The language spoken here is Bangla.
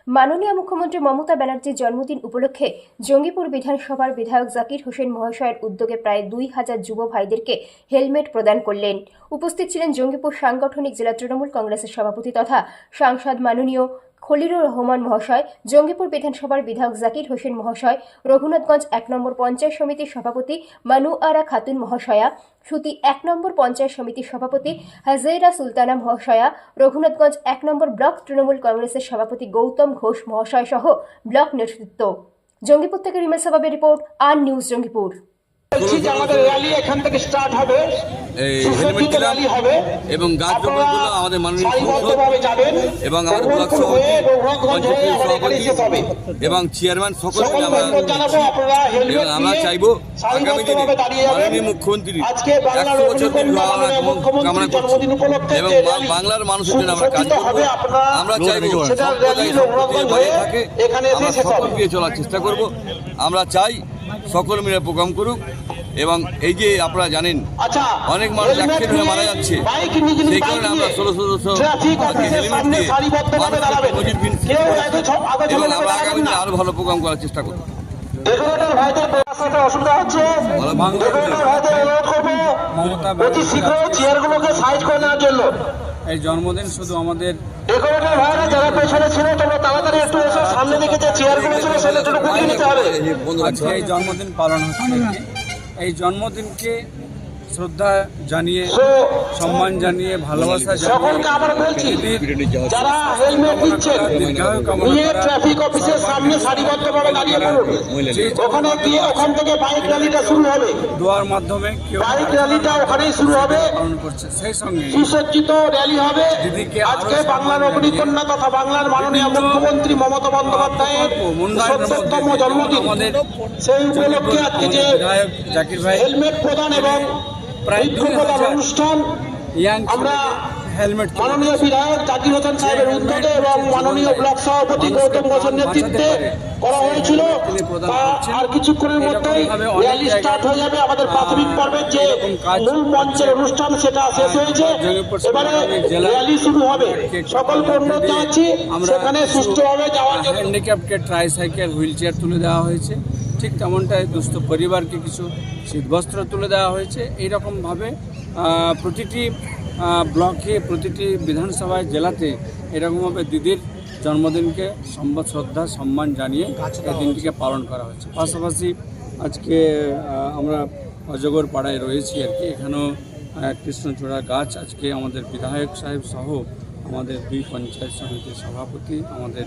মাননীয় মুখ্যমন্ত্রী মমতা ব্যানার্জির জন্মদিন উপলক্ষে জঙ্গিপুর বিধানসভার বিধায়ক জাকির হোসেন মহাশয়ের উদ্যোগে প্রায় 2000 যুব ভাইদেরকে হেলমেট প্রদান করলেন। উপস্থিত ছিলেন জঙ্গিপুর সাংগঠনিক জেলা তৃণমূল কংগ্রেসের সভাপতি তথা সাংসদ মাননীয় খলিলুর রহমান মহাশয়, জঙ্গিপুর বিধানসভার বিধায়ক জাকির হোসেন মহাশয়, রঘুনাথগঞ্জ 1 নম্বর পঞ্চায়েত সমিতির সভাপতি মানুআরা খাতুন মহাশয়া, সুতি 1 নম্বর পঞ্চায়েত সমিতির সভাপতি হাজেরা সুলতানা মহাশয়া, রঘুনাথগঞ্জ 1 নম্বর ব্লক তৃণমূল কংগ্রেসের সভাপতি গৌতম ঘোষ মহাশয় সহ ব্লক নেতৃত্ব। জঙ্গিপুর থেকে রিমেল সাবাবের রিপোর্ট, আর নিউজ জঙ্গিপুর। আমাদের র্যালি এখান থেকে স্টার্ট হবে, হেলমেট র্যালি হবে এবং গাছ রোপণগুলো আমাদের মাননীয় সংসদ এবং আমাদের ব্লক সভাপতি, পঞ্চায়েত সভাপতি এবং চেয়ারম্যান সকলকে আমরা চাইব আগামী দিনে মাননীয় মুখ্যমন্ত্রী 100 বছর কামনা করছি এবং বাংলার মানুষের জন্য আমরা কাজ করব। আমরা চাইব বাইরে থাকে আমরা সকল দিয়ে চলার চেষ্টা করব। আমরা চাই সকল মিলে প্রোগ্রাম করুক এবং এই যে আপনারা জানেন অনেক মানুষ অ্যাক্সিডেন্ট হয়ে মারা যাচ্ছে, সেই কারণে আমরা 1600 হেলমেট দিয়ে এবং আমরা আগামী দিনে আরো ভালো প্রোগ্রাম করার চেষ্টা করব। এই জন্মদিন শুধু আমাদের এই জন্মদিন পালন হচ্ছে। এই জন্মদিনকে শ্রদ্ধা জানিয়ে, সম্মান জানিয়ে, ভালোবাসা জানিয়ে দোয়ার মাধ্যমে পালন করছে। সেই সঙ্গে সুসজ্জিত র্যালি হবে আজকে বাংলার অগ্নিকন্যা তথা বাংলার মাননীয় মুখ্যমন্ত্রী মমতা বন্দ্যোপাধ্যায়ের 70তম জন্মদিন। সেই উপলক্ষে আজকে যে জাকির ভাই হেলমেট প্রদান এবং অনুষ্ঠান আমরা হেলমেট মাননীয় বিধায়ক জাকির হোসেন সাহেবের উদ্যোগে এবং মাননীয় ব্লক সভাপতি গৌতম ঘোষের নেতৃত্বে করা হয়েছিল। আর কিছুক্ষণের মধ্যেই র্যালি স্টার্ট হয়ে যাবে। আমাদের প্রাথমিক পর্বের যে মূল মঞ্চের অনুষ্ঠান সেটা শেষ হয়েছে, এবারে র্যালি শুরু হবে। সকলকে অনুরোধ জানাচ্ছি সেখানে সুষ্ঠুভাবে যাওয়ার জন্য। হ্যান্ডিক্যাপকে ট্রাইসাইকেল, হুইল চেয়ার তুলে দেওয়া হয়েছে, ঠিক তেমনটাই দুস্থ পরিবারকে কিছু শীতবস্ত্র তুলে দেওয়া হয়েছে। এইরকমভাবে প্রতিটি ব্লকে, প্রতিটি বিধানসভায়, জেলাতে এরকমভাবে দিদির জন্মদিনকে শ্রদ্ধা সম্মান জানিয়ে এই দিনটিকে পালন করা হয়েছে। পাশাপাশি আজকে আমরা অজগর পাড়ায় রয়েছি আর কি, এখানেও কৃষ্ণচূড়া গাছ আজকে আমাদের বিধায়ক সাহেব সহ আমাদের 2 পঞ্চায়েত সমিতির সভাপতি, আমাদের